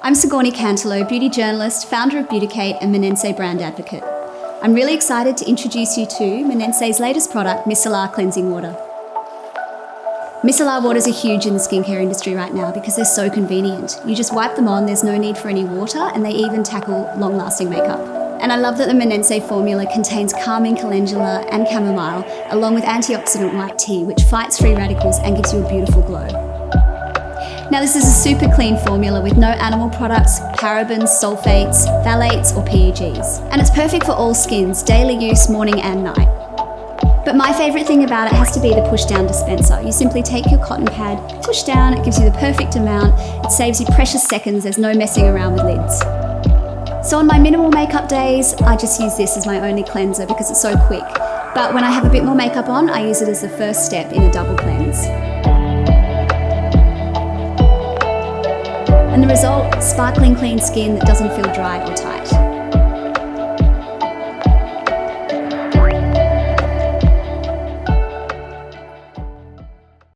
I'm Sigourney Cantelo, beauty journalist, founder of Beauticate and Minenssey brand advocate. I'm really excited to introduce you to Minenssey's latest product, Micellar cleansing water. Micellar waters are huge in the skincare industry right now because they're so convenient. You just wipe them on, there's no need for any water, and they even tackle long-lasting makeup. And I love that the Minenssey formula contains calming calendula and chamomile, along with antioxidant white tea, which fights free radicals and gives you a beautiful glow. Now, this is a super clean formula with no animal products, parabens, sulfates, phthalates, or PEGs. And it's perfect for all skins, daily use, morning and night. But my favourite thing about it has to be the push-down dispenser. You simply take your cotton pad, push down, it gives you the perfect amount, it saves you precious seconds, there's no messing around with lids. So on my minimal makeup days, I just use this as my only cleanser because it's so quick. But when I have a bit more makeup on, I use it as the first step in a double cleanse. And the result, sparkling clean skin that doesn't feel dry or tight.